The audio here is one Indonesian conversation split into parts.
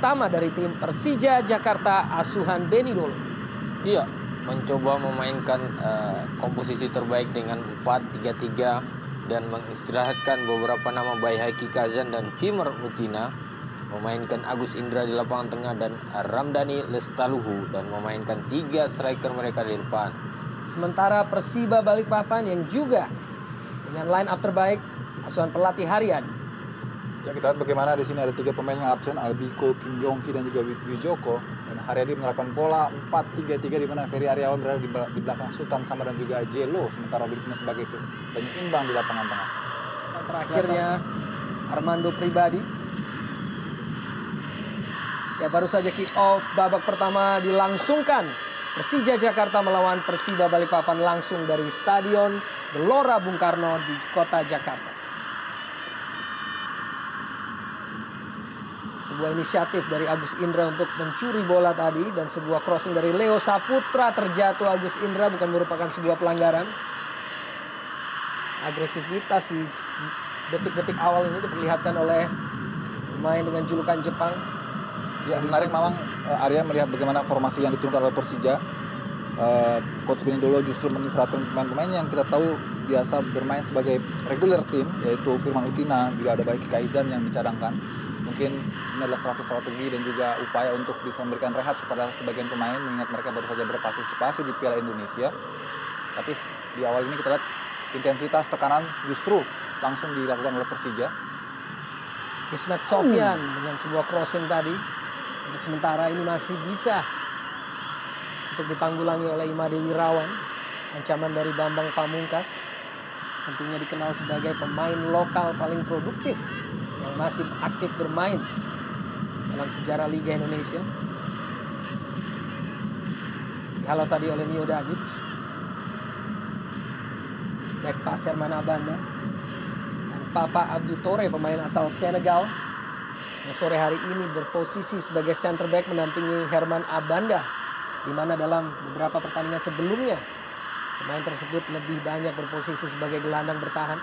pertama dari tim Persija Jakarta asuhan Benny Dolo. Iya, mencoba memainkan komposisi terbaik dengan 4-3-3 dan mengistirahatkan beberapa nama baik Haiki Kazan dan Vimer Mutina, memainkan Agus Indra di lapangan tengah dan Ramdhani Lestaluhu, dan memainkan 3 striker mereka di depan. Sementara Persiba Balikpapan yang juga dengan line up terbaik asuhan pelatih Haryadi. Ya, kita lihat bagaimana di sini ada 3 pemain yang absen, Albiko, Kim Yongki dan juga Wijoko. Dan Haryadi menerapkan pola 4-3-3 di mana Ferry Aryawan berada di belakang Sultan Sama dan juga Jelo, sementara Wilkina sebagai penyeimbang di lapangan tengah. Dan terakhirnya Armando Pribadi. Ya, baru saja kick off babak pertama dilangsungkan. Persija Jakarta melawan Persiba Balikpapan langsung dari Stadion Gelora Bung Karno di kota Jakarta. Sebuah inisiatif dari Agus Indra untuk mencuri bola tadi dan sebuah crossing dari Leo Saputra terjatuh Agus Indra bukan merupakan sebuah pelanggaran. Agresivitas di detik-detik awal ini diperlihatkan oleh pemain dengan julukan Jepang. Ya, menarik memang Arya melihat bagaimana formasi yang diturunkan oleh Persija. Coach Benny Dolo justru mengistirahatkan pemain-pemain yang kita tahu biasa bermain sebagai regular tim, yaitu Firman Utina, juga ada Baiki Kaizan yang dicadangkan. Mungkin ini adalah salah satu strategi dan juga upaya untuk bisa memberikan rehat kepada sebagian pemain, mengingat mereka baru saja berpartisipasi di Piala Indonesia. Tapi di awal ini kita lihat intensitas tekanan justru langsung dilakukan oleh Persija. Ismet Sofyan dengan sebuah crossing tadi. Untuk sementara ini masih bisa untuk ditanggulangi oleh Imade Wirawan. Ancaman dari Bambang Pamungkas, tentunya dikenal sebagai pemain lokal paling produktif yang masih aktif bermain dalam sejarah Liga Indonesia. Dihalau tadi oleh Mio Dadic. Back pass Herman Abanda dan Papa Abdou Tore, pemain asal Senegal, yang sore hari ini berposisi sebagai center back mendampingi Herman Abanda, di mana dalam beberapa pertandingan sebelumnya pemain tersebut lebih banyak berposisi sebagai gelandang bertahan.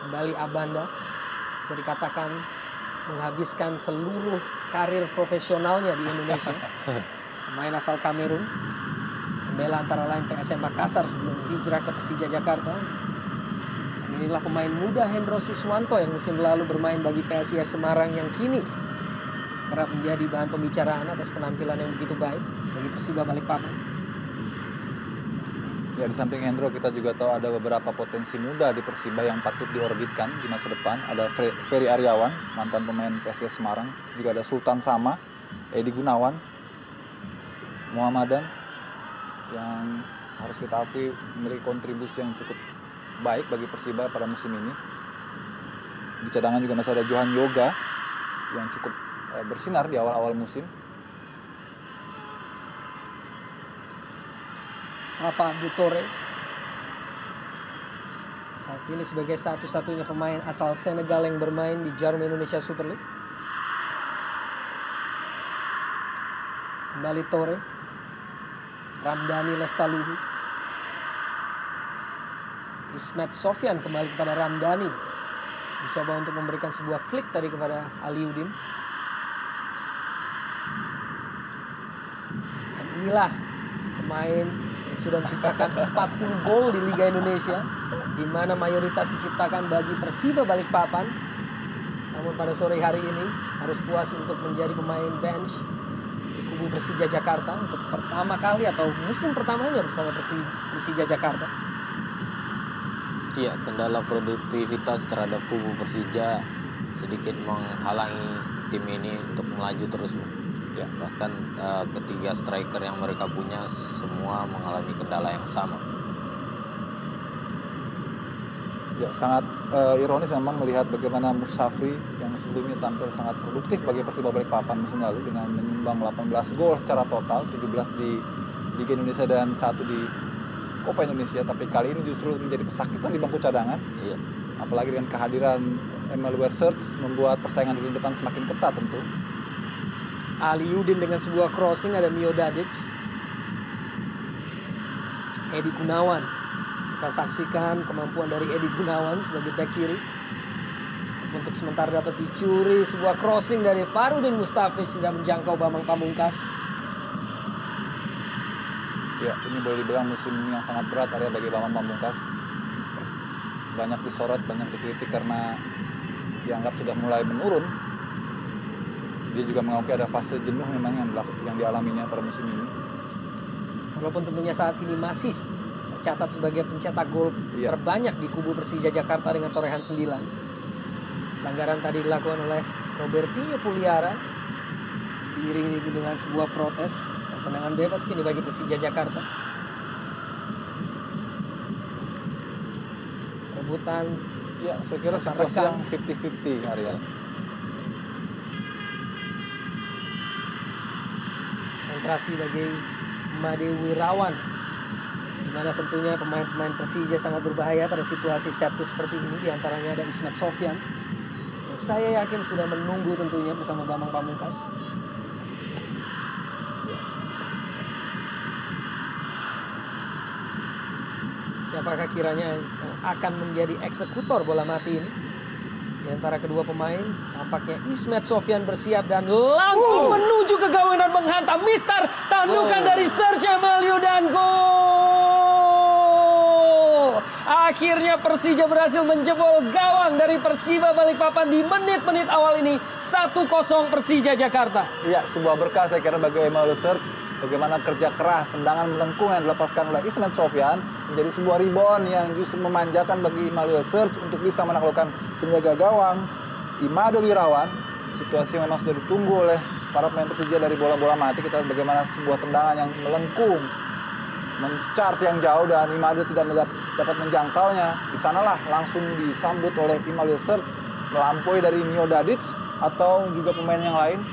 Kembali Abanda, bisa dikatakan menghabiskan seluruh karir profesionalnya di Indonesia. Pemain asal Kamerun, membela antara lain PSM Makassar sebelum hijrah ke Persija Jakarta. Inilah pemain muda Hendro Siswanto yang musim lalu bermain bagi PSIS Semarang yang kini kerap menjadi bahan pembicaraan atas penampilan yang begitu baik bagi Persiba Balikpapan. Ya, di samping Hendro kita juga tahu ada beberapa potensi muda di Persiba yang patut diorbitkan di masa depan. Ada Ferry Aryawan, mantan pemain PSIS Semarang. Juga ada Sultan Sama, Edi Gunawan, Muhammadan yang harus kita akui memiliki kontribusi yang cukup baik bagi Persiba pada musim ini. Di cadangan juga masih ada Johan Yoga yang cukup bersinar di awal-awal musim. Papa Abdou Tore saat ini sebagai satu-satunya pemain asal Senegal yang bermain di Jarum Indonesia Super League. Kembali Tore, Ramdhani Lestaluhu, Ismet Sofyan kembali kepada Ramdhani, mencoba untuk memberikan sebuah flick tadi kepada Aliuddin. Dan inilah pemain yang sudah menciptakan 40 gol di Liga Indonesia, di mana mayoritas diciptakan bagi Persiba Balikpapan. Namun pada sore hari ini harus puas untuk menjadi pemain bench di kubu Persija Jakarta untuk pertama kali atau musim pertamanya bersama Persija Jakarta. Iya, kendala produktivitas terhadap kubu Persija sedikit menghalangi tim ini untuk melaju terus. Ya, bahkan ketiga striker yang mereka punya semua mengalami kendala yang sama. Ya, sangat ironis memang melihat bagaimana Musafri yang sebelumnya tampil sangat produktif bagi Persiba Balikpapan musim lalu dengan menyumbang 18 gol secara total, 17 di Liga Indonesia dan 1 di Copa Indonesia, tapi kali ini justru menjadi pesakitan di bangku cadangan. Iya. Apalagi dengan kehadiran Emmanuel Search membuat persaingan di depan semakin ketat tentu. Aliuddin dengan sebuah crossing, ada Mio Dadic, Edi Gunawan. Kita saksikan kemampuan dari Edi Gunawan sebagai back kiri. untuk sementara dapat dicuri. Sebuah crossing dari Farudin Mustafic tidak menjangkau Bambang Pamungkas. Ya, ini boleh dibilang musim yang sangat berat Arya bagi Bambang Pamungkas. Banyak disorot, banyak dikritik karena dianggap sudah mulai menurun. Dia juga mengakui ada fase jenuh memang yang dialaminya pada musim ini. Walaupun tentunya saat ini masih tercatat sebagai pencetak gol terbanyak di kubu Persija Jakarta dengan torehan 9. Pelanggaran tadi dilakukan oleh Robertinho Puliara diiringi dengan sebuah protes dan tendangan bebas kini bagi Persija Jakarta. Rebutan Ya, saya kira situasi yang 50-50 Arya. konsentrasi bagi Made Wirawan, di mana tentunya pemain-pemain Persija sangat berbahaya pada situasi set piece seperti ini. Di antaranya ada Ismet Sofyan yang saya yakin sudah menunggu tentunya bersama Bambang Pamungkas. Siapakah kiranya yang akan menjadi eksekutor bola mati ini? Di antara kedua pemain, tampaknya Ismet Sofyan bersiap dan langsung menuju ke gawang dan menghantam Mister. Tandukan dari Serge Emaliu dan gol. Akhirnya Persija berhasil menjebol gawang dari Persiba Balikpapan di menit-menit awal ini. 1-0 Persija Jakarta. Iya, sebuah berkah saya kira bagi Emaliu Serge. Bagaimana kerja keras, tendangan melengkung yang dilepaskan oleh Ismet Sofyan menjadi sebuah rebound yang justru memanjakan bagi Emaliu Serge untuk bisa menaklukkan penjaga gawang Imade Wirawan. Situasi yang memang sudah ditunggu oleh para pemain Persija dari bola-bola mati. Kita lihat bagaimana sebuah tendangan yang melengkung, mencar yang jauh dan Imade tidak dapat menjangkaunya. Di sanalah langsung disambut oleh Emaliu Serge melampaui dari Mio Dadic atau juga pemain yang lain.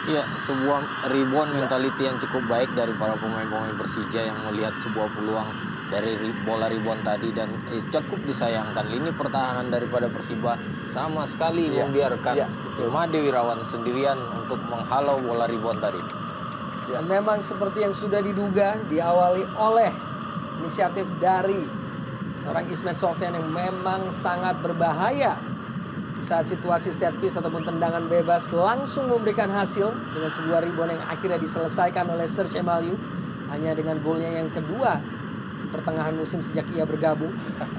Ya, sebuah rebound mentality yang cukup baik dari para pemain-pemain Persija yang melihat sebuah peluang dari bola rebound tadi dan cukup disayangkan lini pertahanan daripada Persiba sama sekali membiarkan Imade Wirawan sendirian untuk menghalau bola rebound tadi. Dan memang seperti yang sudah diduga, diawali oleh inisiatif dari seorang Ismet Sofyan yang memang sangat berbahaya saat situasi set piece ataupun tendangan bebas langsung memberikan hasil dengan sebuah rebound yang akhirnya diselesaikan oleh Serge Emaliu hanya dengan golnya yang kedua pertengahan musim sejak ia bergabung.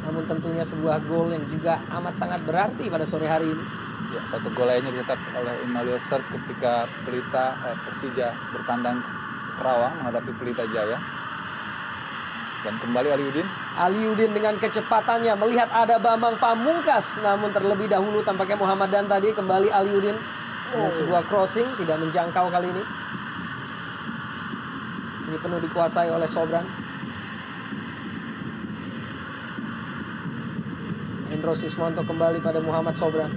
Namun tentunya sebuah gol yang juga amat sangat berarti pada sore hari ini. Ya, satu gol lainnya dicetak oleh Emaliu Serge ketika Persija bertandang ke Kerawang menghadapi Pelita Jaya. Dan kembali Aliudin dengan kecepatannya melihat ada Bambang Pamungkas, namun terlebih dahulu tampaknya Muhammad Dan tadi. Kembali Aliudin dengan sebuah crossing tidak menjangkau kali ini. Ini penuh dikuasai oleh Sobran. Hendro Siswanto kembali pada Muhammad Sobran.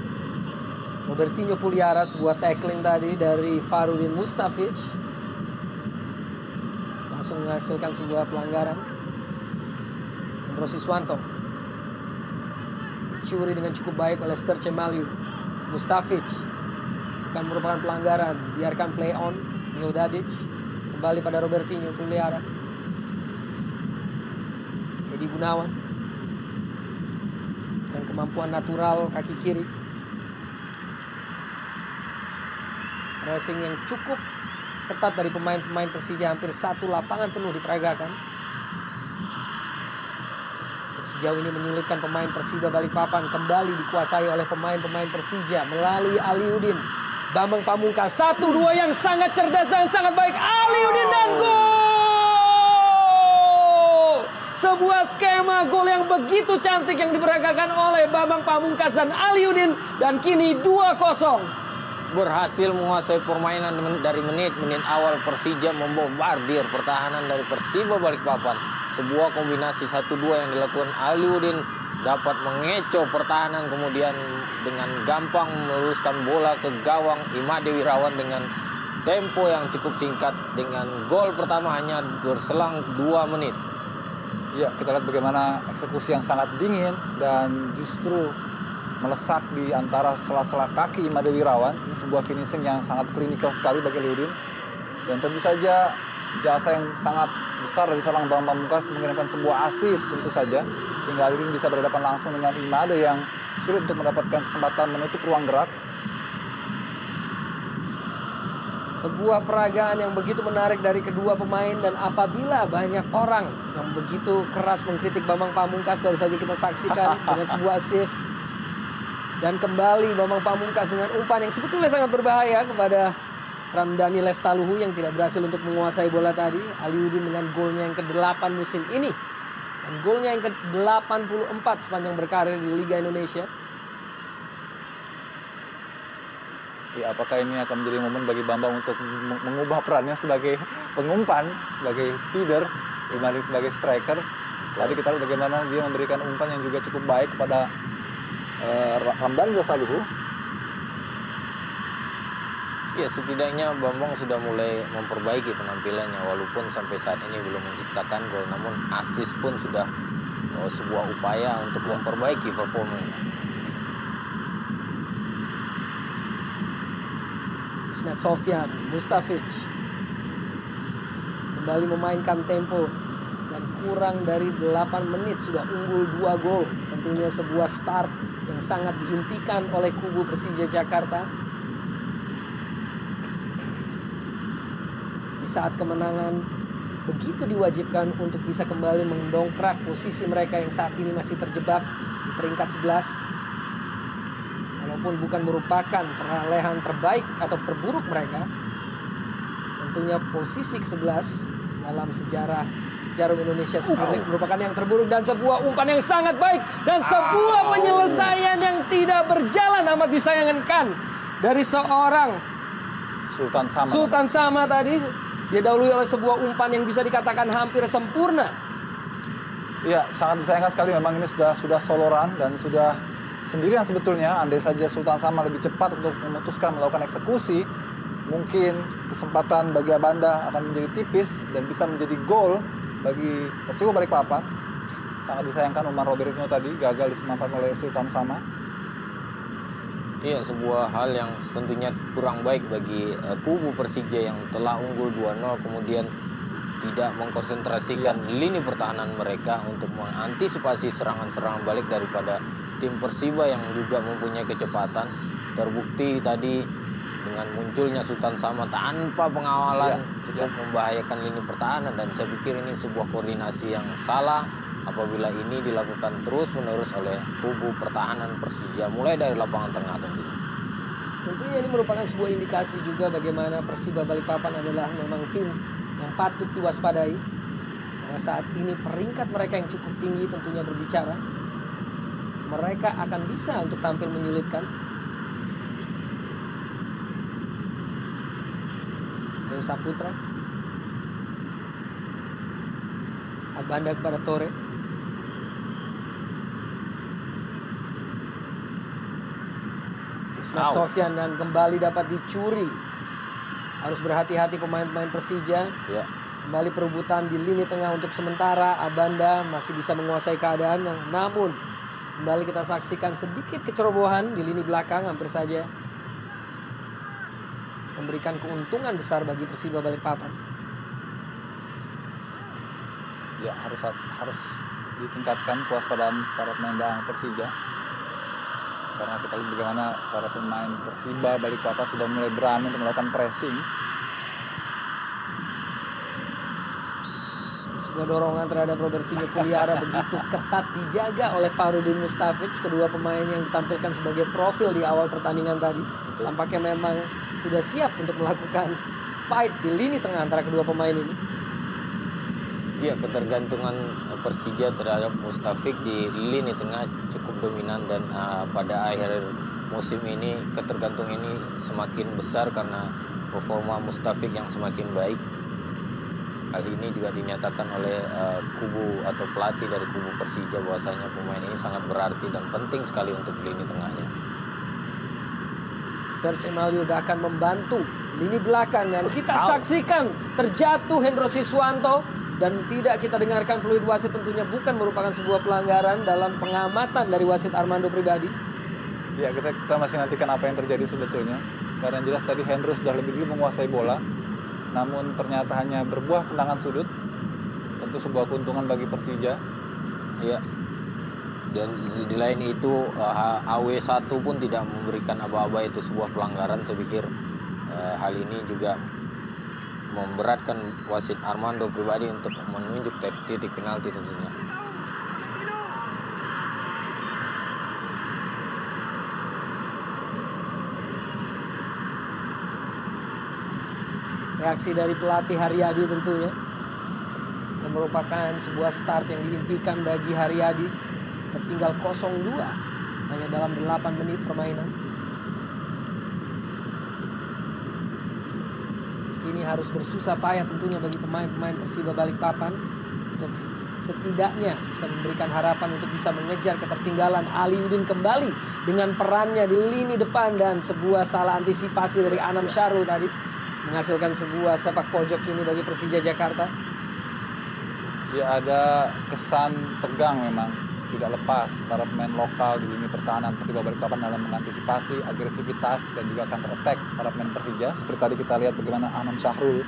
Robertinho Puliara, sebuah tackling tadi dari Farudin Mustafic langsung menghasilkan sebuah pelanggaran. Hendro Siswanto dicuri dengan cukup baik oleh Serge Emaliu. Mustafic bukan merupakan pelanggaran, biarkan play on. Mio Dadic kembali pada Robertinho Puliara. Edi Gunawan dan kemampuan natural kaki kiri. Pressing yang cukup ketat dari pemain-pemain Persija, hampir satu lapangan penuh diperagakan. Sejauh ini menyulitkan pemain Persiba Balikpapan, kembali dikuasai oleh pemain-pemain Persija melalui Aliudin. Bambang Pamungkas, 1-2 yang sangat cerdas dan sangat baik. Aliudin dan gol! Sebuah skema gol yang begitu cantik yang diperagakan oleh Bambang Pamungkas dan Aliudin. Dan kini 2-0. Berhasil menguasai permainan dari menit-menit awal. Persija membombardir pertahanan dari Persiba Balikpapan. Sebuah kombinasi 1-2 yang dilakukan Aliudin dapat mengecoh pertahanan, kemudian dengan gampang meluruskan bola ke gawang Imade Wirawan dengan tempo yang cukup singkat. Dengan gol pertama hanya berselang 2 menit. Ya, kita lihat bagaimana eksekusi yang sangat dingin dan justru melesak di antara sela-sela kaki Imade Wirawan. Ini sebuah finishing yang sangat klinikal sekali bagi Aliudin. Dan tentu saja jasa yang sangat besar dari seorang Bambang Pamungkas mengirimkan sebuah assist tentu saja, sehingga Aludin bisa berhadapan langsung dengan Imade yang sulit untuk mendapatkan kesempatan menutup ruang gerak. Sebuah peragaan yang begitu menarik dari kedua pemain, dan apabila banyak orang yang begitu keras mengkritik Bambang Pamungkas, baru saja kita saksikan dengan sebuah assist. Dan kembali Bambang Pamungkas dengan umpan yang sebetulnya sangat berbahaya kepada Ramdhani Lestaluhu yang tidak berhasil untuk menguasai bola tadi. Aliudin dengan golnya yang ke-8 musim ini. Dan golnya yang ke-84 sepanjang berkarir di Liga Indonesia. Ya, apakah ini akan menjadi momen bagi Bambang untuk mengubah perannya sebagai pengumpan, sebagai feeder, dibanding sebagai striker. Tadi kita lihat bagaimana dia memberikan umpan yang juga cukup baik kepada Ramdhani Lestaluhu. Ya, setidaknya Bambang sudah mulai memperbaiki penampilannya, walaupun sampai saat ini belum menciptakan gol, namun assist pun sudah sebuah upaya untuk memperbaiki performanya. Ismet Sofyan, Mustafic kembali memainkan tempo, dan kurang dari 8 menit sudah unggul 2 gol. Tentunya sebuah start yang sangat diimpikan oleh kubu Persija Jakarta. Di saat kemenangan begitu diwajibkan untuk bisa kembali mendongkrak posisi mereka yang saat ini masih terjebak di peringkat 11. Walaupun bukan merupakan perolehan terbaik atau terburuk mereka, tentunya posisi ke-11 dalam sejarah Jarum Indonesia Super League merupakan yang terburuk, dan sebuah umpan yang sangat baik dan sebuah penyelesaian yang tidak berjalan amat disayangkan dari seorang Sultan Sama tadi. Dia dahului oleh sebuah umpan yang bisa dikatakan hampir sempurna. Iya, sangat disayangkan sekali. Memang ini sudah solo run dan sudah sendirian sebetulnya. Andai saja Sultan Sama lebih cepat untuk memutuskan melakukan eksekusi, mungkin kesempatan bagi Abanda akan menjadi tipis dan bisa menjadi gol bagi Persiwo Balikpapan. Sangat disayangkan Umar Robertino tadi gagal dimanfaatkan oleh Sultan Sama. Iya, sebuah hal yang tentunya kurang baik bagi kubu Persija yang telah unggul 2-0, kemudian tidak mengkonsentrasikan lini pertahanan mereka untuk mengantisipasi serangan-serangan balik daripada tim Persiba yang juga mempunyai kecepatan. Terbukti tadi dengan munculnya Sultan Sama tanpa pengawalan cukup membahayakan lini pertahanan, dan saya pikir ini sebuah koordinasi yang salah apabila ini dilakukan terus-menerus oleh kubu pertahanan Persija mulai dari lapangan tengah tentunya. Tentunya ini merupakan sebuah indikasi juga bagaimana Persiba Balikpapan adalah memang tim yang patut diwaspadai. Karena saat ini peringkat mereka yang cukup tinggi tentunya berbicara. Mereka akan bisa untuk tampil menyulitkan. Dewa Saputra. Abanda kepada Tore. Ismet Sofyan, dan kembali dapat dicuri. Harus berhati-hati pemain-pemain Persija. Ya. Kembali perebutan di lini tengah untuk sementara. Abanda masih bisa menguasai keadaan, namun kembali kita saksikan sedikit kecerobohan di lini belakang, hampir saja memberikan keuntungan besar bagi Persiba Balikpapan. Ya, harus ditingkatkan kewaspadaan para pemain Persija. Karena kita lihat bagaimana para pemain Persiba Balikpapan sudah mulai berani untuk melakukan pressing. Sebuah dorongan terhadap Robertinho Puliara begitu ketat dijaga oleh Farudin Mustafic. Kedua pemain yang ditampilkan sebagai profil di awal pertandingan tadi tampaknya memang sudah siap untuk melakukan fight di lini tengah antara kedua pemain ini. Iya, ketergantungan Persija terhadap Mustafic di lini tengah cukup dominan, dan pada akhir musim ini ketergantungan ini semakin besar karena performa Mustafic yang semakin baik. Hal ini juga dinyatakan oleh kubu atau pelatih dari kubu Persija bahwasanya pemain ini sangat berarti dan penting sekali untuk lini tengahnya. Serge Emalio akan membantu lini belakang, dan kita saksikan terjatuh Hendro Siswanto. Dan tidak kita dengarkan fluid wasit, tentunya bukan merupakan sebuah pelanggaran dalam pengamatan dari wasit Armando Pribadi. Ya, kita masih nantikan apa yang terjadi sebetulnya. Karena jelas tadi Hendro sudah lebih dulu menguasai bola. namun ternyata hanya berbuah tendangan sudut. Tentu sebuah keuntungan bagi Persija. Ya. Dan di lain itu AW1 pun tidak memberikan aba-aba, itu sebuah pelanggaran. Saya pikir hal ini juga memberatkan wasit Armando pribadi untuk menunjuk titik penalti tentunya. Reaksi dari pelatih Haryadi tentunya, yang merupakan sebuah start yang diimpikan bagi Haryadi. Tertinggal 0-2 hanya dalam 8 menit permainan. Kini harus bersusah payah tentunya bagi pemain-pemain Persiba Balikpapan untuk setidaknya bisa memberikan harapan untuk bisa mengejar ketertinggalan. Aliuddin kembali dengan perannya di lini depan, dan sebuah salah antisipasi dari Anam Syahrul tadi menghasilkan sebuah sepak pojok ini bagi Persija Jakarta. Ya, ada kesan tegang memang, tidak lepas para pemain lokal di lini pertahanan Persiba Balikpapan dalam mengantisipasi agresivitas dan juga counter attack para pemain Persija. Seperti tadi kita lihat bagaimana Anam Syahrul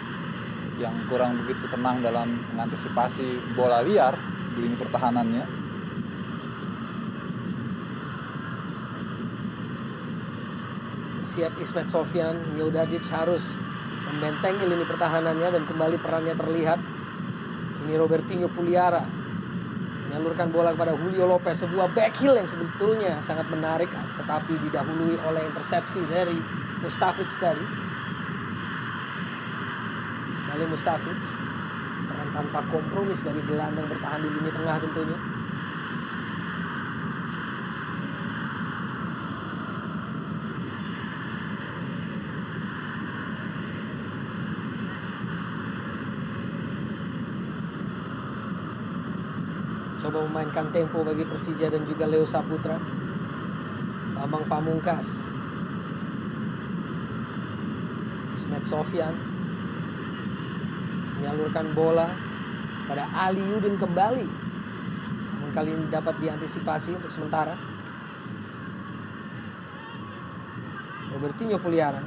yang kurang begitu tenang dalam mengantisipasi bola liar di lini pertahanannya. Siap Ismet Sofyan, Yodadic harus membentengi lini pertahanannya dan kembali perannya terlihat. Ini Robertinho Puliara menyalurkan bola kepada Julio Lopez, sebuah back heel yang sebetulnya sangat menarik, tetapi didahului oleh intercepsi dari Mustafic tadi. Kali Mustafic, peran tanpa kompromis bagi gelandang bertahan di lini tengah tentunya. Coba memainkan tempo bagi Persija dan juga Leo Saputra. Bambang Pamungkas, Ismet Sofyan menyalurkan bola pada Aliuddin kembali, namun kali ini dapat diantisipasi untuk sementara. Robertinho Puliara,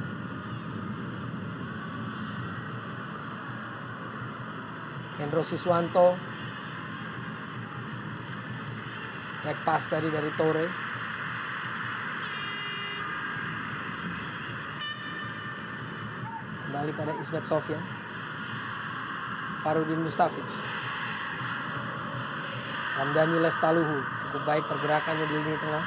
Hendro Siswanto, back pass tadi dari Tore. Kembali pada Ismet Sofyan. Farudin Mustafic. Ramdhani Lestaluhu, cukup baik pergerakannya di lini tengah.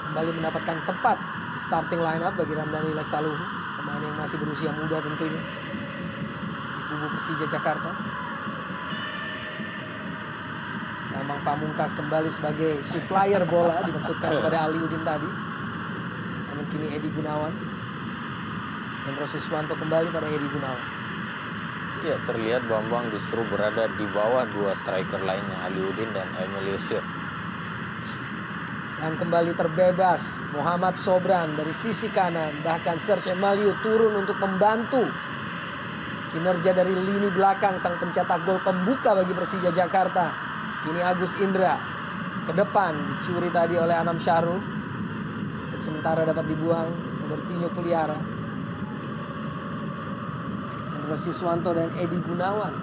Kembali mendapatkan tepat starting lineup bagi Ramdhani Lestaluhu, pemain yang masih berusia muda tentunya di kubu Persija Jakarta. Bambang Pamungkas kembali sebagai supplier bola, dimaksudkan kepada Aliuddin tadi. Namun kini Edi Gunawan. Dan Siswanto kembali pada Edi Gunawan. Ya, terlihat Bambang justru berada di bawah dua striker lainnya, Aliuddin dan Emilio Syir. Dan kembali terbebas Muhammad Sobran dari sisi kanan. Bahkan Serge Emaliu turun untuk membantu kinerja dari lini belakang sang pencetak gol pembuka bagi Persija Jakarta. Kini Agus Indra ke depan, dicuri tadi oleh Anam Syahrul. Untuk sementara dapat dibuang Robertinho Puliara. Hendro Siswanto dan Edi Gunawan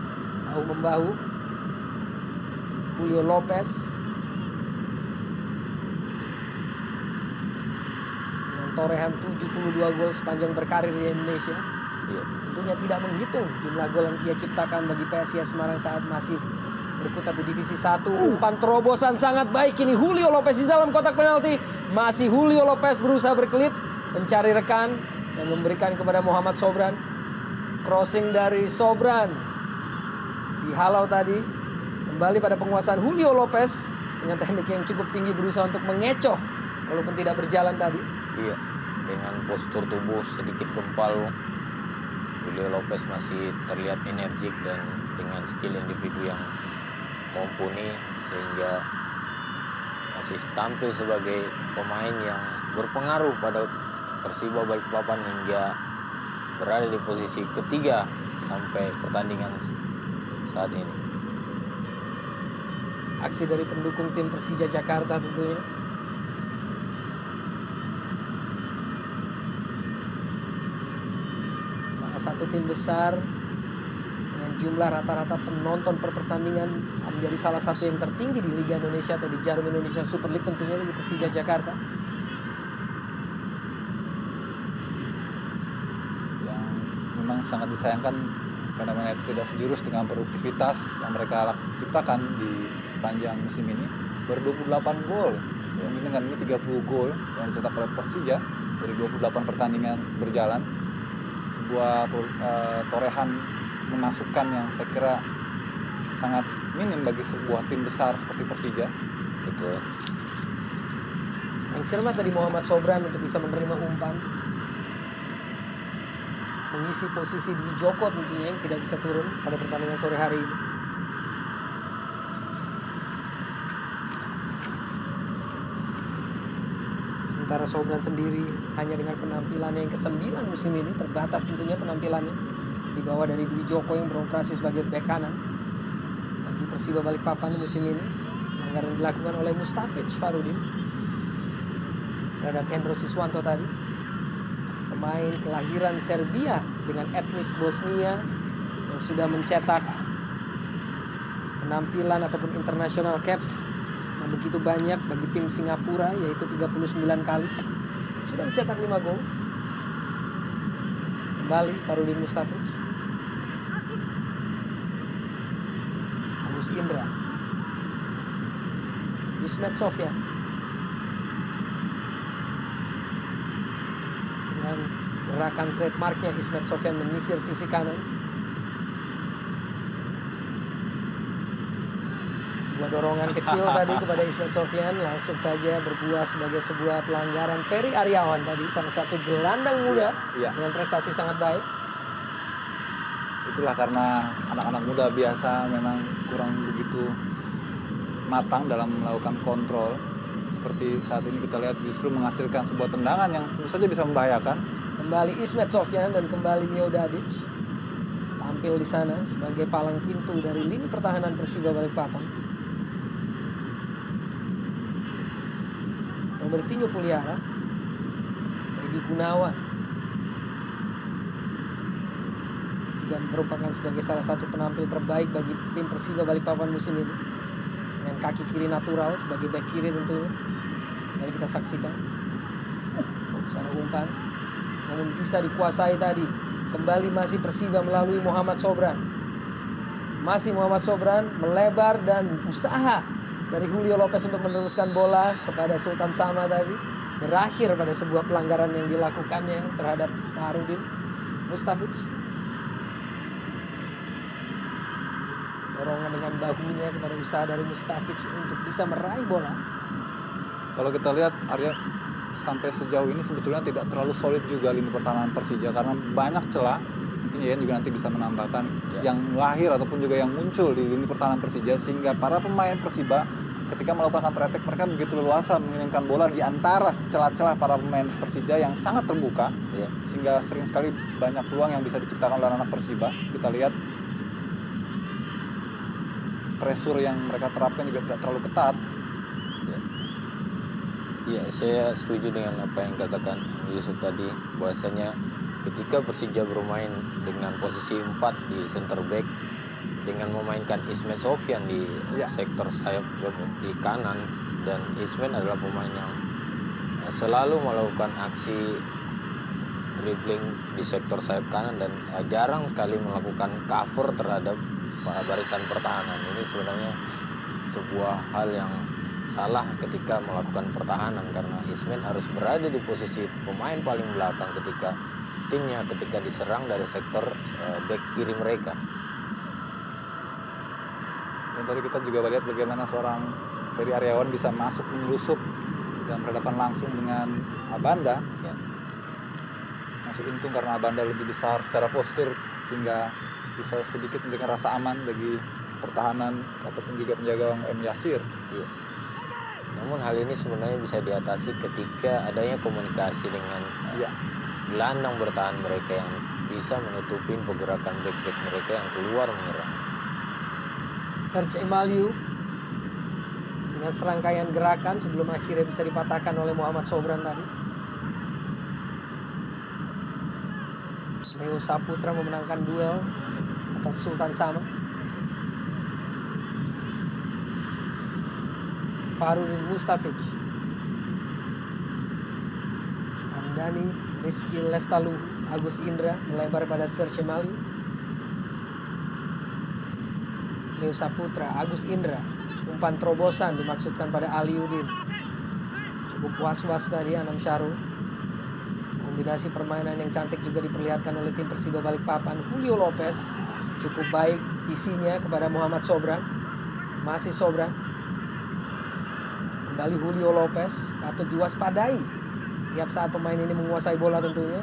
bahu-membahu. Julio Lopez dengan torehan 72 gol sepanjang berkarir di Indonesia. Ya. Tentunya tidak menghitung jumlah gol yang ia ciptakan bagi PSIS Semarang saat masih berkutat di Divisi 1. Umpan terobosan sangat baik ini Julio Lopez di dalam kotak penalti. Masih Julio Lopez berusaha berkelit mencari rekan dan memberikan kepada Muhammad Sobran. Crossing dari Sobran dihalau tadi. Kembali pada penguasaan Julio Lopez dengan teknik yang cukup tinggi, berusaha untuk mengecoh walaupun tidak berjalan tadi. Iya, dengan postur tubuh sedikit gempal, Julio Lopez masih terlihat energik dan dengan skill individu yang mumpuni, sehingga masih tampil sebagai pemain yang berpengaruh pada Persiba Balikpapan hingga berada di posisi ketiga sampai pertandingan saat ini. Aksi dari pendukung tim Persija Jakarta tentunya. satu tim besar dengan jumlah rata-rata penonton per pertandingan menjadi salah satu yang tertinggi di Liga Indonesia atau di Jarum Indonesia Super League tentunya bagi Persija Jakarta. Yang memang sangat disayangkan fenomena itu tidak sejurus dengan produktivitas yang mereka ciptakan di sepanjang musim ini. Baru 28 gol, yang dengan ini 30 gol yang dicetak oleh Persija dari 28 pertandingan berjalan. Sebuah torehan memasukkan yang saya kira sangat minim bagi sebuah tim besar seperti Persija. Betul. Yang cermat dari Muhammad Sobran untuk bisa menerima umpan, mengisi posisi Dwi Joko tentunya yang tidak bisa turun pada pertandingan sore hari ini. Sementara Sobran sendiri hanya dengan penampilannya yang ke-9 musim ini, terbatas tentunya penampilannya, di bawah dari Dwi Joko yang beroperasi sebagai bek kanan bagi Persiba Balikpapan musim ini. Pelanggaran dilakukan oleh Mustafiz Farudin terhadap Hendro Siswanto tadi, pemain kelahiran Serbia dengan etnis Bosnia yang sudah mencetak penampilan ataupun international caps yang begitu banyak bagi tim Singapura, yaitu 39 kali. Sudah mencetak 5 gol. Kembali Farudin Mustafiz. Agus Indra, Ismet Sofyan dengan gerakan trademarknya. Ismet Sofyan menyisir sisi kanan. Sebuah dorongan kecil tadi kepada Ismet Sofyan langsung saja berbuah sebagai sebuah pelanggaran. Ferry Aryawan tadi, salah satu gelandang muda dengan prestasi sangat baik. Itulah karena anak-anak muda biasa memang kurang begitu matang dalam melakukan kontrol. Seperti saat ini kita lihat justru menghasilkan sebuah tendangan yang tentu saja bisa membahayakan. Kembali Ismet Sofyan dan kembali Mio Dadic tampil di sana sebagai palang pintu dari lini pertahanan Persiba Balikpapan. Robertinho Puliara, Edi Gunawan juga merupakan sebagai salah satu penampil terbaik bagi tim Persiba Balikpapan musim ini, dengan kaki kiri natural sebagai back kiri tentunya. Mari kita saksikan sana umpan, namun bisa dikuasai tadi. Kembali masih Persiba melalui Muhammad Sobran. Masih Muhammad Sobran melebar dan usaha dari Julio Lopez untuk meneruskan bola kepada Sultan Sama tadi berakhir pada sebuah pelanggaran yang dilakukannya terhadap Farudin Mustafiz. Dorongan dengan bahunya kepada usaha dari Mustafiz untuk bisa meraih bola. Kalau kita lihat Arya, sampai sejauh ini sebetulnya tidak terlalu solid juga lini pertahanan Persija karena banyak celah. Mungkin Yayan juga nanti bisa menambahkan yang lahir ataupun juga yang muncul di lini pertahanan Persija, sehingga para pemain Persiba ketika melakukan counter attack mereka begitu leluasa mengirimkan bola di antara celah-celah para pemain Persija yang sangat terbuka, sehingga sering sekali banyak peluang yang bisa diciptakan oleh anak Persiba. Kita lihat pressure yang mereka terapkan juga tidak terlalu ketat. Ya, saya setuju dengan apa yang katakan Yusuf tadi, bahwasanya ketika Persija bermain dengan posisi 4 di center back dengan memainkan Ismet Sofyan di sektor sayap di kanan, dan Ismet adalah pemain yang selalu melakukan aksi dribbling di sektor sayap kanan dan jarang sekali melakukan cover terhadap barisan pertahanan. Ini sebenarnya sebuah hal yang salah ketika melakukan pertahanan, karena Ismet harus berada di posisi pemain paling belakang ketika timnya diserang dari sektor back kiri mereka. Dan tadi kita juga lihat bagaimana seorang Ferry Aryawan bisa masuk menyelusup dan berhadapan langsung dengan Abanda. Masih untung karena Abanda lebih besar secara postur hingga bisa sedikit memberikan rasa aman bagi pertahanan ataupun juga penjaga gawang M. Yasir. Namun hal ini sebenarnya bisa diatasi ketika adanya komunikasi dengan gelandang bertahan mereka yang bisa menutupin pergerakan back-back mereka yang keluar menyerang. Serge Emaliu dengan serangkaian gerakan sebelum akhirnya bisa dipatahkan oleh Muhammad Sobran tadi. Leo Saputra memenangkan duel atas Sultan Sama. Farudin Mustafic, Andani Rizky Lestalu, Agus Indra melebar pada Serge Mali. Leo Saputra, Agus Indra, umpan terobosan dimaksudkan pada Aliudin. Cukup was-was tadi Anam Syarul. Kombinasi permainan yang cantik juga diperlihatkan oleh tim Persiba Balikpapan. Julio Lopez cukup baik visinya kepada Muhammad Sobran. Masih Sobran. Kembali Julio Lopez, patut diwaspadai setiap saat pemain ini menguasai bola tentunya.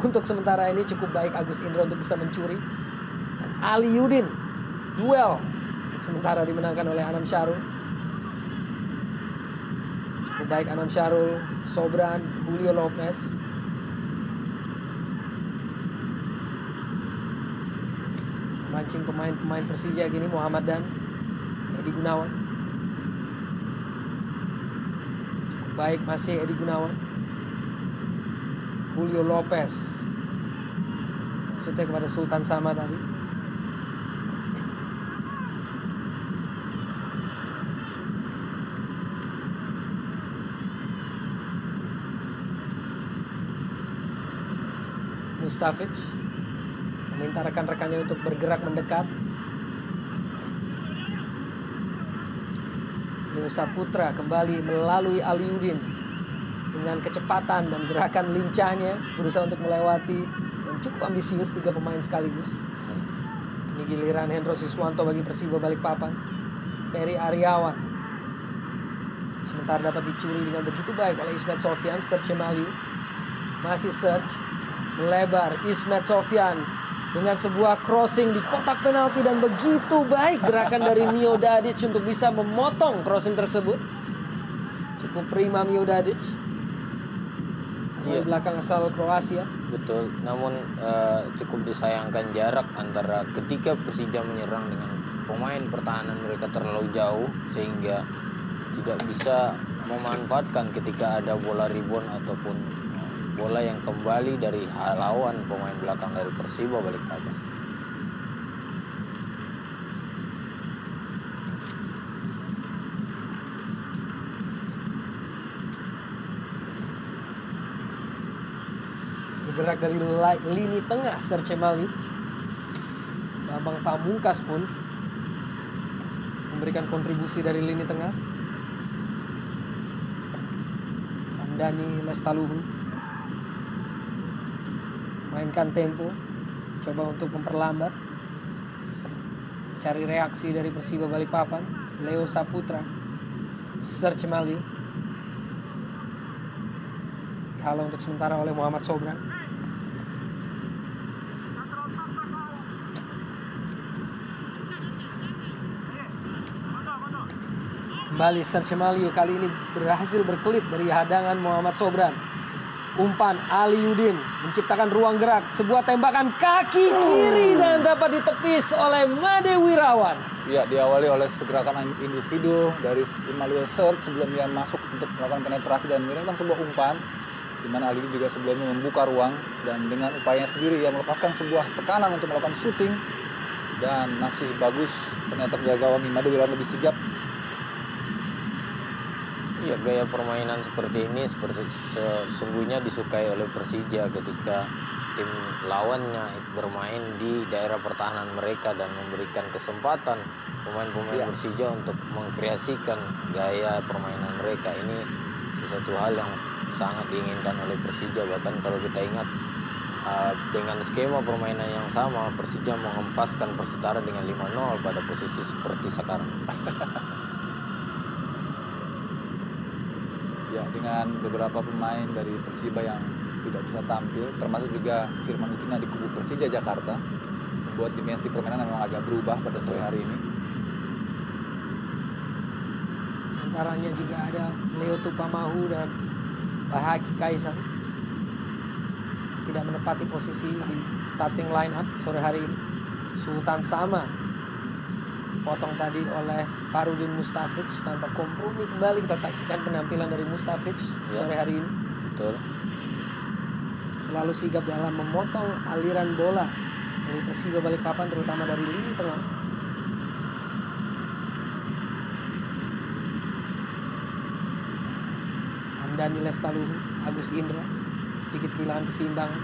Untuk sementara ini cukup baik Agus Indra untuk bisa mencuri. Dan Aliudin, duel untuk sementara dimenangkan oleh Anam Syarul. Cukup baik Anam Syarul, Sobran, Julio Lopez. Mancing pemain-pemain Persija gini, Muhammad dan Edi Gunawan. Baik, masih Edi Gunawan. Julio Lopez. Maksudnya kepada Sultan Sama tadi. Mustafic meminta rekan-rekannya untuk bergerak mendekat. Leo Saputra kembali melalui Aliudin dengan kecepatan dan gerakan lincahnya berusaha untuk melewati dan cukup ambisius 3 pemain sekaligus. Ini giliran Hendro Siswanto bagi Persiba Balikpapan. Ferry Aryawan sementara dapat dicuri dengan begitu baik oleh Ismet Sofyan. Serge Maliu masih Serge melebar. Ismet Sofyan dengan sebuah crossing di kotak penalti dan begitu baik gerakan dari Mio Dadic untuk bisa memotong crossing tersebut. Cukup prima Mio Dadic. Di belakang asal Kroasia. Betul, namun cukup disayangkan jarak antara ketika Persija menyerang dengan pemain pertahanan mereka terlalu jauh sehingga tidak bisa memanfaatkan ketika ada bola rebound ataupun bola yang kembali dari lawan pemain belakang dari Persiba Balikpapan. Bergerak dari lini tengah Serge Maliu. Bambang Pamungkas pun memberikan kontribusi dari lini tengah. Andani Lestaluhu mainkan tempo, coba untuk memperlambat, cari reaksi dari Persiba Balikpapan. Leo Saputra, Serge Maliu dihalau untuk sementara oleh Muhammad Sobran. Kembali Serge Maliu, kali ini berhasil berkelip dari hadangan Muhammad Sobran. Umpan Aliudin menciptakan ruang gerak, sebuah tembakan kaki kiri dan dapat ditepis oleh Made Wirawan. Ya, diawali oleh segerakan individu dari Immanuel Serge sebelum dia masuk untuk melakukan penetrasi dan mengirimkan sebuah umpan, di mana Aliudin juga sebelumnya membuka ruang dan dengan upayanya sendiri ia melepaskan sebuah tekanan untuk melakukan shooting dan masih bagus. Ternyata penjaga gawang Made Wirawan lebih sigap. Ya, gaya permainan seperti ini sesungguhnya disukai oleh Persija ketika tim lawannya bermain di daerah pertahanan mereka dan memberikan kesempatan pemain-pemain Persija untuk mengkreasikan gaya permainan mereka. Ini sesuatu hal yang sangat diinginkan oleh Persija. Bahkan kalau kita ingat dengan skema permainan yang sama, Persija menghempaskan Persitara dengan 5-0 pada posisi seperti sekarang. Ya, dengan beberapa pemain dari Persiba yang tidak bisa tampil, termasuk juga Firman Utina di kubu Persija Jakarta, membuat dimensi permainan memang agak berubah pada sore hari ini. Antaranya juga ada Leo Tupamahu dan Bahaki Kaisang tidak menepati posisi di starting line up sore hari ini. Sultan Sama potong tadi oleh Farudin Mustafic tanpa kompromi. Kembali kita saksikan penampilan dari Mustafic sore hari ini. Betul. selalu sigap dalam memotong aliran bola dari Persiba Balikpapan, terutama dari lini tengah. Hamdani Lestaluhu, Agus Indra sedikit kehilangan keseimbangan.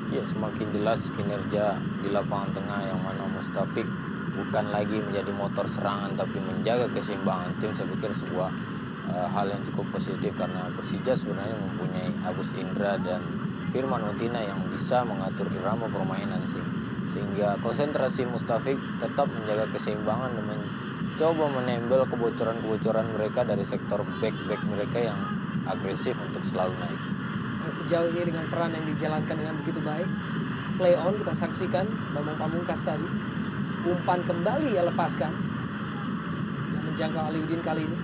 Ya, semakin jelas kinerja di lapangan tengah yang mana Mustafik bukan lagi menjadi motor serangan tapi menjaga keseimbangan tim. Saya pikir sebuah hal yang cukup positif karena Persija sebenarnya mempunyai Agus Indra dan Firman Utina yang bisa mengatur irama permainan sehingga konsentrasi Mustafik tetap menjaga keseimbangan dan mencoba menembel kebocoran-kebocoran mereka dari sektor back mereka yang agresif untuk selalu naik. Sejauh ini dengan peran yang dijalankan dengan begitu baik, play on kita saksikan Bambang Pamungkas tadi, umpan kembali ia lepaskan yang menjangkau Aliudin kali ini.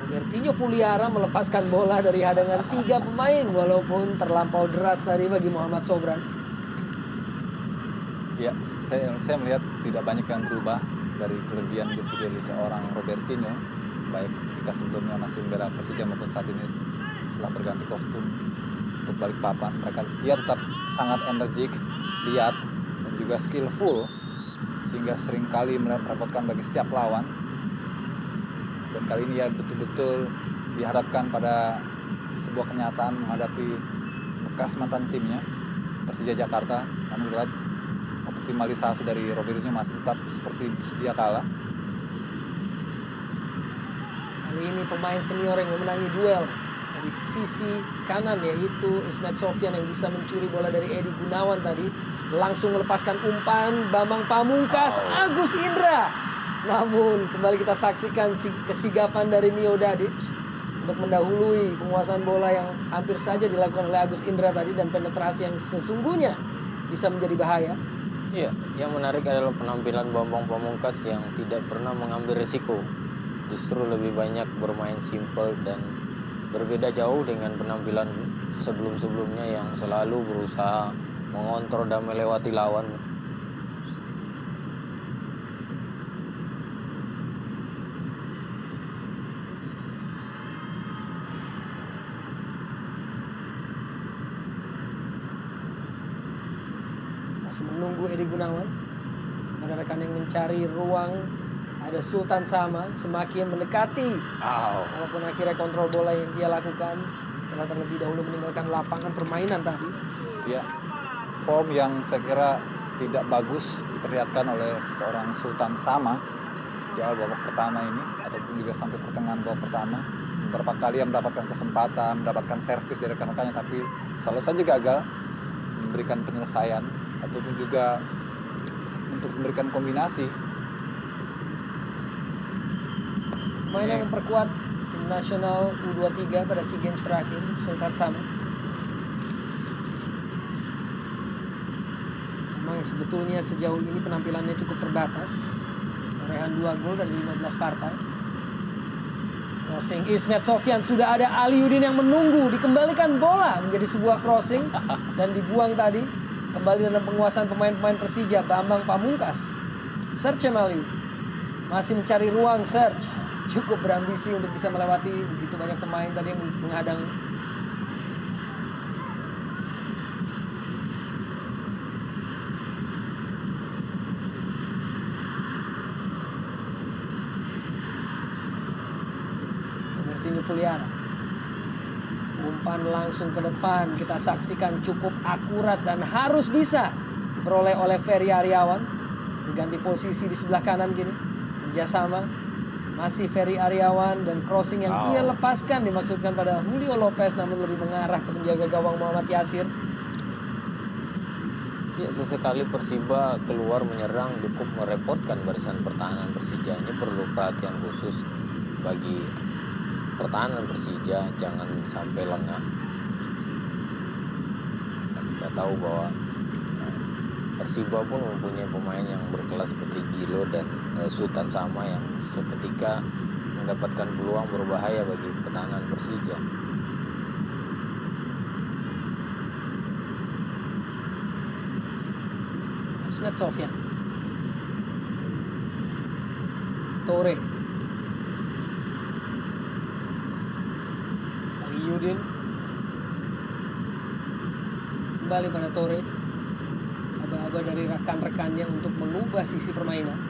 Robertinho Puliara melepaskan bola dari hadangan 3 pemain walaupun terlampau deras tadi bagi Muhammad Sobran. Ya, saya melihat tidak banyak yang berubah dari kelebihan individual seorang Robertinho, baik ketika sebelumnya masih membela Persija maupun saat ini setelah berganti kostum untuk Balikpapan. Dia tetap sangat energik, lihat, dan juga skillful, sehingga seringkali merepotkan bagi setiap lawan. Dan kali ini ya betul-betul dihadapkan pada sebuah kenyataan menghadapi bekas mantan timnya Persija Jakarta. Namun lihat optimalisasi dari Robertinho masih tetap seperti sedia kala. Kali ini pemain senior yang memenangi duel dari sisi kanan, yaitu Ismet Sofyan yang bisa mencuri bola dari Edi Gunawan tadi, langsung melepaskan umpan Bambang Pamungkas, Agus Indra. Namun kembali kita saksikan kesigapan dari Mio Dadic untuk mendahului penguasaan bola yang hampir saja dilakukan oleh Agus Indra tadi, dan penetrasi yang sesungguhnya bisa menjadi bahaya. Iya, yang menarik adalah penampilan Bambang Pamungkas yang tidak pernah mengambil risiko. Justru lebih banyak bermain simpel dan berbeda jauh dengan penampilan sebelum-sebelumnya yang selalu berusaha mengontrol dan melewati lawan. Masih menunggu Edi Gunawan. Ada rekan yang mencari ruang. Ada Sultan Sama semakin mendekati. Walaupun akhirnya kontrol bola yang dia lakukan telah terlebih dahulu meninggalkan lapangan permainan tadi. Ya, form yang saya kira tidak bagus diperlihatkan oleh seorang Sultan Sama di awal babak pertama ini, ataupun juga sampai pertengahan babak pertama. Beberapa kali yang mendapatkan kesempatan, mendapatkan servis dari rekan-rekannya, tapi selalu saja gagal memberikan penyelesaian ataupun juga untuk memberikan kombinasi. Pemain yang memperkuat tim nasional U23 pada SEA Games terakhir, Sultan Sama. Memang sebetulnya sejauh ini penampilannya cukup terbatas. Torehan 2 gol dari 15 partai. Crossing Ismet Sofyan, sudah ada Aliudin yang menunggu, dikembalikan bola menjadi sebuah crossing dan dibuang tadi. Kembali dalam penguasaan pemain-pemain Persija, Bambang Pamungkas. Serge Maliu masih mencari ruang. Serge cukup berambisi untuk bisa melewati begitu banyak pemain tadi yang menghadang. Robertinho Puliara, umpan langsung ke depan, kita saksikan cukup akurat dan harus bisa diperoleh oleh Ferry Aryawan. Diganti posisi di sebelah kanan kini, kerjasama masih Ferry Aryawan, dan crossing yang ia lepaskan dimaksudkan pada Julio Lopez namun lebih mengarah ke penjaga gawang Muhammad Yasir. Ya, sesekali Persiba keluar menyerang cukup merepotkan barisan pertahanan Persija. Ini perlu perhatian khusus bagi pertahanan Persija, jangan sampai lengah. Kita tahu bahwa Persiba pun mempunyai pemain yang berkelas seperti Gilo dan Sultan Sama yang seketika mendapatkan peluang berbahaya bagi pertahanan Persija. Ismet Sofyan. Tore. Ali Yudin. Kembali pada Tore. Aba-aba dari rekan-rekannya untuk mengubah sisi permainan.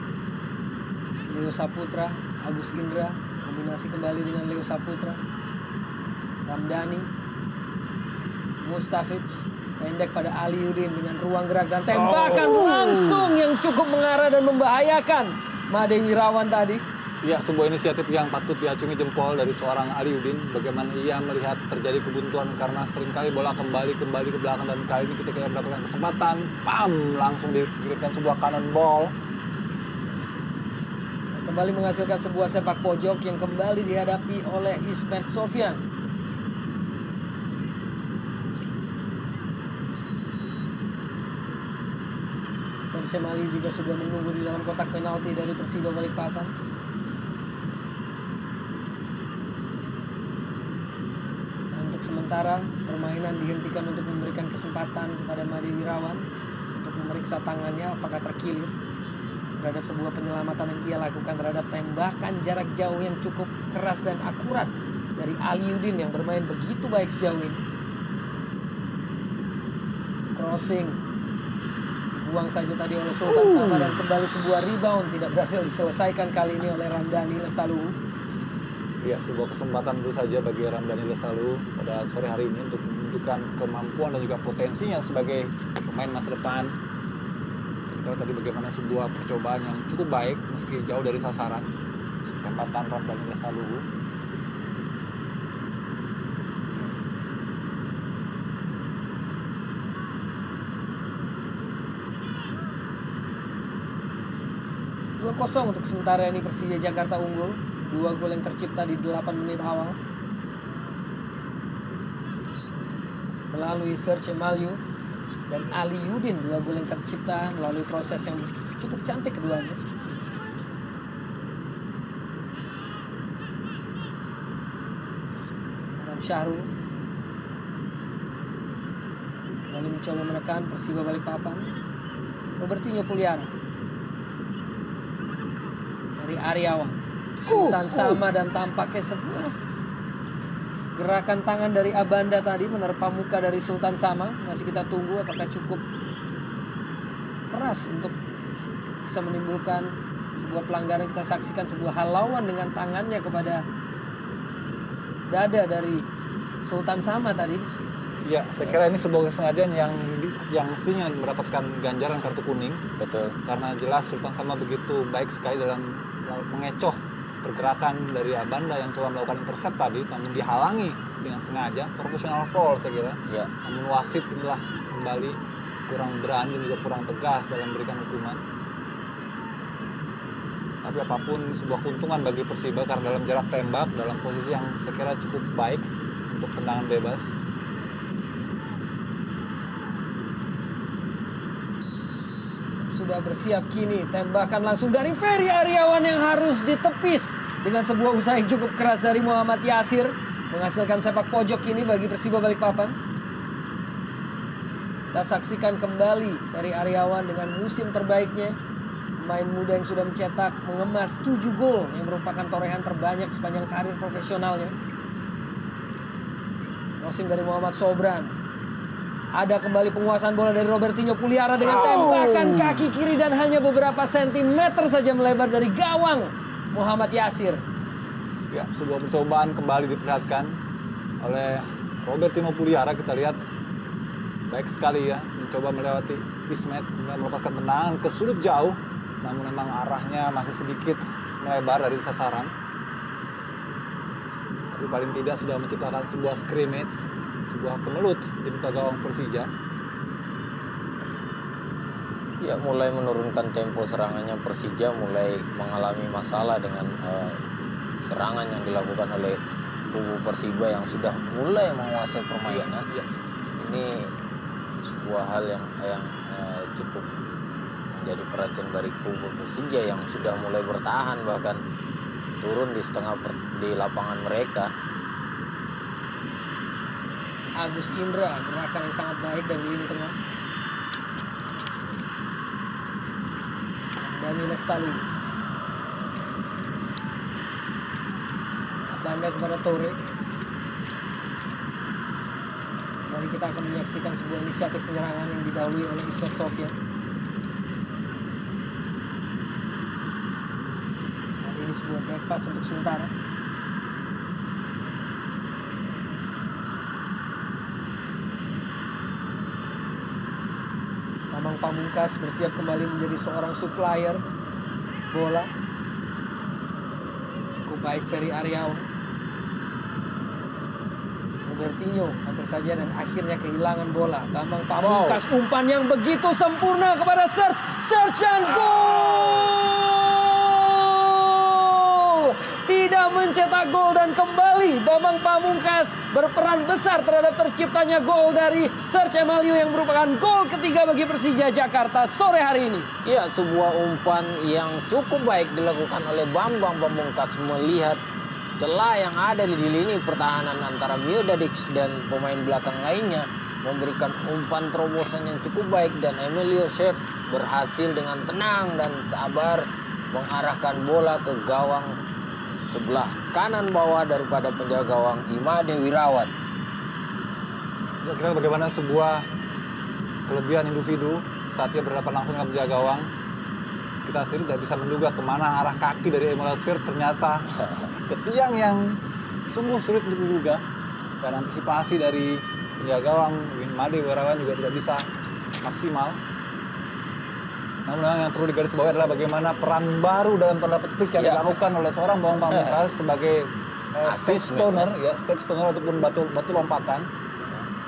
Leo Saputra, Agus Indra, kombinasi kembali dengan Leo Saputra. Ramdhani, Mustafic, pendek pada Ali Yudin dengan ruang gerak dan tembakan langsung yang cukup mengarah dan membahayakan Made Wirawan tadi. Ya, sebuah inisiatif yang patut diacungi jempol dari seorang Ali Yudin. Bagaimana ia melihat terjadi kebuntuan karena seringkali bola kembali ke belakang, dan kali ini ketika ia mendapatkan kesempatan, pam, langsung dikirimkan sebuah cannonball. Kembali menghasilkan sebuah sepak pojok yang kembali dihadapi oleh Ismet Sofyan. Serge Mali juga sudah menunggu di dalam kotak penalti dari Persiba Balikpapan. Untuk sementara permainan dihentikan untuk memberikan kesempatan kepada Made Wirawan untuk memeriksa tangannya apakah terkilir terhadap sebuah penyelamatan yang ia lakukan terhadap tembakan jarak jauh yang cukup keras dan akurat dari Ali Yudin yang bermain begitu baik sejauh ini. Crossing buang saja tadi oleh Sultan Sama dan kembali sebuah rebound tidak berhasil diselesaikan kali ini oleh Ramdhani Lestaluhu. Ya, sebuah kesempatan tentu saja bagi Ramdhani Lestaluhu pada sore hari ini untuk menunjukkan kemampuan dan juga potensinya sebagai pemain masa depan. Kalau tadi bagaimana sebuah percobaan yang cukup baik meski jauh dari sasaran. Kesempatan Ramdhani Lestaluhu. Kosong untuk sementara ini Persija Jakarta unggul. 2 gol yang tercipta di 8 menit awal melalui Serge Maliu dan Ali Yudin. 2 gol yang tercipta melalui proses yang cukup cantik keduanya. Adam Syahrul kembali mencoba menekan Persiba Balikpapan. Robertinho Puliara dari Aryawan, Sultan Sama, dan tampaknya sebuah gerakan tangan dari Abanda tadi menerpa muka dari Sultan Sama. Masih kita tunggu apakah cukup keras untuk bisa menimbulkan sebuah pelanggaran. Kita saksikan sebuah halauan dengan tangannya kepada dada dari Sultan Sama tadi. Ya, saya kira ini sebuah kesengajaan yang mestinya mendapatkan ganjaran kartu kuning. Betul. Karena jelas Sultan Sama begitu baik sekali dalam mengecoh pergerakan dari Abanda yang coba melakukan intercept tadi, namun dihalangi dengan sengaja. Professional foul saya kira. Ya. Namun wasit inilah kembali kurang berani dan juga kurang tegas dalam memberikan hukuman. Tapi apapun sebuah keuntungan bagi Persiba karena dalam jarak tembak, dalam posisi yang saya kira cukup baik untuk tendangan bebas. Sudah bersiap kini tembakan langsung dari Ferry Aryawan yang harus ditepis dengan sebuah usaha yang cukup keras dari Muhammad Yasir menghasilkan sepak pojok ini bagi Persiba Balikpapan. Kita saksikan kembali Ferry Aryawan dengan musim terbaiknya, pemain muda yang sudah mencetak mengemas 7 gol yang merupakan torehan terbanyak sepanjang karir profesionalnya. Crossing dari Muhammad Sobran. Ada kembali penguasaan bola dari Robertinho Puliara dengan tembakan kaki kiri dan hanya beberapa sentimeter saja melebar dari gawang Muhammad Yasir. Ya, sebuah percobaan kembali diperlihatkan oleh Robertinho Puliara. Kita lihat baik sekali ya, mencoba melewati Ismet, melepaskan tendangan ke sudut jauh, namun memang arahnya masih sedikit melebar dari sasaran. Tapi paling tidak sudah menciptakan sebuah scrimmage, sebuah kemelut di muka gawang Persija. Ya, mulai menurunkan tempo serangannya. Persija mulai mengalami masalah dengan serangan yang dilakukan oleh kubu Persiba yang sudah mulai menguasai permainan. Ya. Ini sebuah hal yang cukup menjadi perhatian dari kubu Persija yang sudah mulai bertahan, bahkan turun di lapangan mereka. Agus Indra, gerakan yang sangat baik dari lini tengah. Tommy Lestali. Abanda kepada Tore. Mari kita akan menyaksikan sebuah inisiatif penyerangan yang didahului oleh Ismet Sofyan. Kali ini sebuah back pass untuk sementara. Bambang Pamungkas bersiap kembali menjadi seorang supplier bola. Cukup baik Ferry Aryawan. Robertinho hampir saja dan akhirnya kehilangan bola. Bambang Pamungkas umpan yang begitu sempurna kepada Serge dan gol! Tidak mencetak gol dan kembali Bambang Pamungkas berperan besar terhadap terciptanya gol dari Serge Emaliu yang merupakan gol ketiga bagi Persija Jakarta sore hari ini. Ya, sebuah umpan yang cukup baik dilakukan oleh Bambang Pamungkas melihat celah yang ada di lini pertahanan antara Miodadic dan pemain belakang lainnya, memberikan umpan terobosan yang cukup baik dan Emilio Chef berhasil dengan tenang dan sabar mengarahkan bola ke gawang sebelah kanan bawah daripada penjaga gawang Imade Wirawan. Kira-kira bagaimana sebuah kelebihan individu saat dia berhadapan langsung dengan penjaga gawang. Kita sendiri tidak bisa menduga kemana arah kaki dari Emil Sir, ternyata ke tiang yang sungguh sulit untuk diduga. Dan antisipasi dari penjaga gawang Imade Wirawan juga tidak bisa maksimal. Namun yang perlu digarisbawahi adalah bagaimana peran baru dalam tanda petik yang dilakukan oleh seorang Bambang Pamungkas sebagai step stoner ataupun batu lompatan,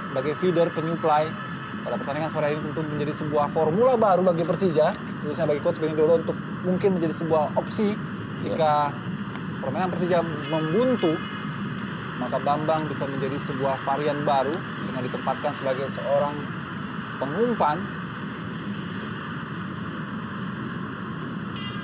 sebagai feeder penyuplai pada pertandingan sore ini tentu menjadi sebuah formula baru bagi Persija, khususnya bagi Coach Benny Dolo untuk mungkin menjadi sebuah opsi jika permainan Persija membuntu, maka Bambang bisa menjadi sebuah varian baru dengan ditempatkan sebagai seorang pengumpan.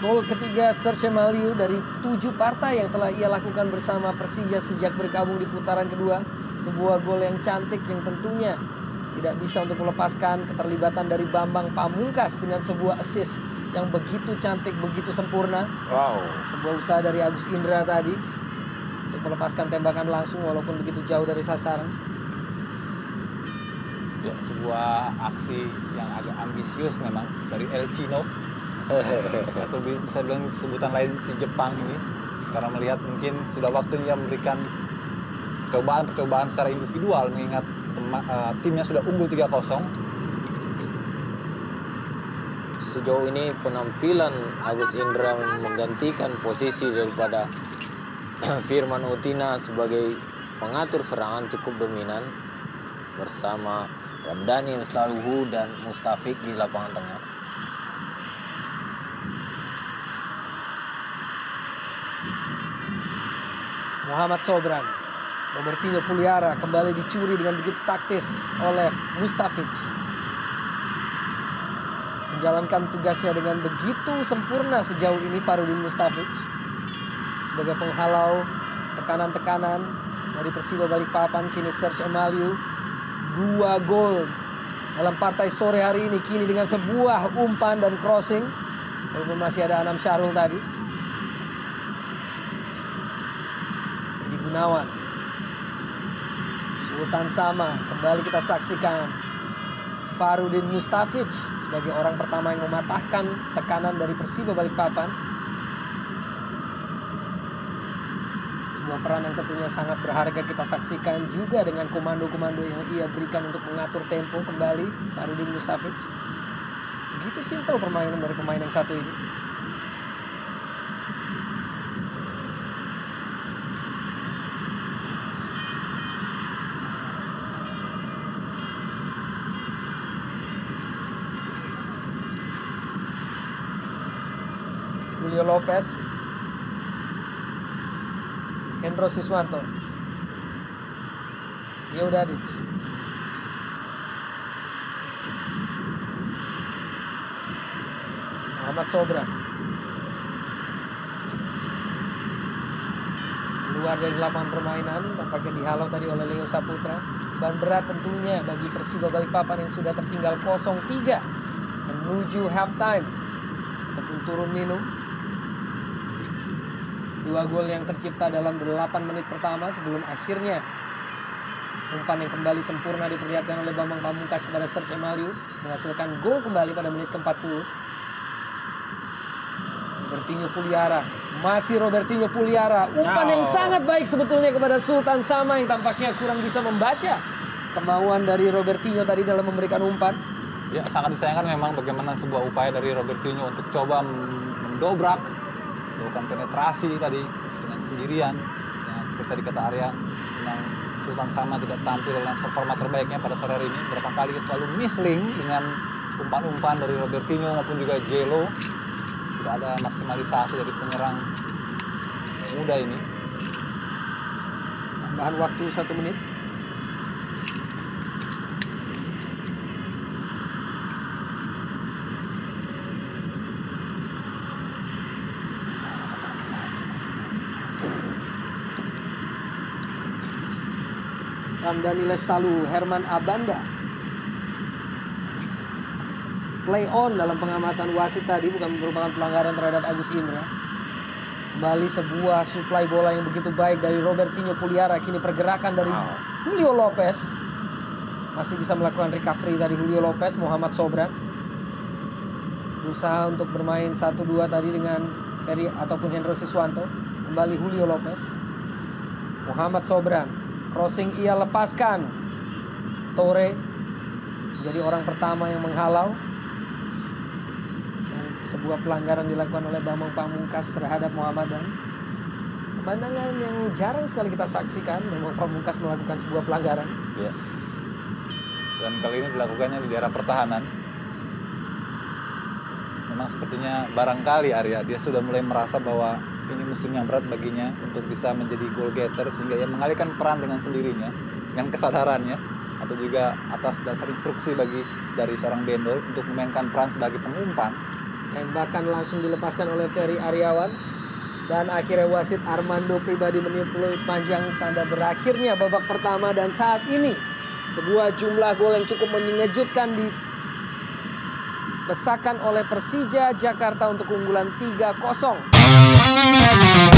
Gol ketiga Serge Emaliu dari 7 partai yang telah ia lakukan bersama Persija sejak bergabung di putaran kedua. Sebuah gol yang cantik yang tentunya tidak bisa untuk melepaskan keterlibatan dari Bambang Pamungkas dengan sebuah assist yang begitu cantik, begitu sempurna. Wow. Sebuah usaha dari Agus Indra tadi untuk melepaskan tembakan langsung walaupun begitu jauh dari sasaran. Ya, sebuah aksi yang agak ambisius memang dari El Chino. Atau bisa bilang sebutan lain si Jepang ini, karena melihat mungkin sudah waktunya memberikan percobaan secara individual mengingat timnya sudah unggul 3-0. Sejauh ini penampilan Agus Indra menggantikan posisi daripada Firman Utina sebagai pengatur serangan cukup dominan bersama Ramdhani Saluhu dan Mustafik di lapangan tengah. Muhammad Sobran, Robertinho Puliara kembali dicuri dengan begitu taktis oleh Mustafik. Menjalankan tugasnya dengan begitu sempurna sejauh ini Farudin Mustafik sebagai penghalau tekanan-tekanan dari Persiba Balikpapan. Kini Serge Emaliu 2 gol dalam partai sore hari ini, kini dengan sebuah umpan dan crossing, walaupun masih ada Anam Syahrul tadi. Gunawan, Sultan Sama, kembali kita saksikan Farudin Mustafik sebagai orang pertama yang mematahkan tekanan dari Persiba Balikpapan. Sebuah peran yang tentunya sangat berharga kita saksikan juga dengan komando-komando yang ia berikan untuk mengatur tempo kembali Farudin Mustafik. Begitu simpel permainan dari pemain yang satu ini. Julio Lopez, Hendro Siswanto, Miodadic, Muhammad Sobran, keluar dari lapangan permainan, tampaknya dihalau tadi oleh Leo Saputra. Ban berat tentunya bagi Persiba Balikpapan yang sudah tertinggal 0-3 menuju halftime. ataupun turun minum. 2 gol yang tercipta dalam 8 menit pertama sebelum akhirnya umpan yang kembali sempurna diperlihatkan oleh Bambang Pamungkas kepada Serge Emaliu menghasilkan gol kembali pada menit ke-40. Robertinho Puliara, masih Robertinho Puliara, umpan yang sangat baik sebetulnya kepada Sultan Sama yang tampaknya kurang bisa membaca kemauan dari Robertinho tadi dalam memberikan umpan. Ya, sangat disayangkan memang bagaimana sebuah upaya dari Robertinho untuk coba mendobrak, melakukan penetrasi tadi dengan sendirian. Dan seperti tadi kata Arya, memang Sultan Sama tidak tampil dalam performa terbaiknya pada sore hari ini. Berapa kali selalu mislink dengan umpan-umpan dari Robertinho maupun juga Jelo. Tidak ada maksimalisasi dari penyerang muda ini. Tambahan waktu 1 menit. Ramdhani Lestalu, Herman Abanda. Play on dalam pengamatan wasit tadi bukan merupakan pelanggaran terhadap Agus Indra. Kembali sebuah suplai bola yang begitu baik dari Robertinho Puliara. Kini pergerakan dari Julio Lopez. Masih bisa melakukan recovery dari Julio Lopez. Muhammad Sobran berusaha untuk bermain 1-2 tadi dengan Ferry ataupun Hendro Siswanto. Kembali Julio Lopez. Muhammad Sobran, crossing ia lepaskan. Tore menjadi orang pertama yang menghalau. Sebuah pelanggaran dilakukan oleh Bambang Pamungkas terhadap Muhammadan. Pemandangan yang jarang sekali kita saksikan, Bambang Pamungkas melakukan sebuah pelanggaran. Ya. Dan kali ini dilakukannya di daerah pertahanan. Memang sepertinya barangkali Arya, dia sudah mulai merasa bahwa ini musim yang berat baginya untuk bisa menjadi goal getter, sehingga ia mengalihkan peran dengan sendirinya, dengan kesadarannya, atau juga atas dasar instruksi dari seorang Bendol untuk memainkan peran sebagai pengumpan. Tembakan langsung dilepaskan oleh Ferry Aryawan. Dan akhirnya wasit Armando Pribadi meniup peluit panjang tanda berakhirnya babak pertama. Dan saat ini sebuah jumlah gol yang cukup mengejutkan dipesakan oleh Persija Jakarta untuk keunggulan 3-0.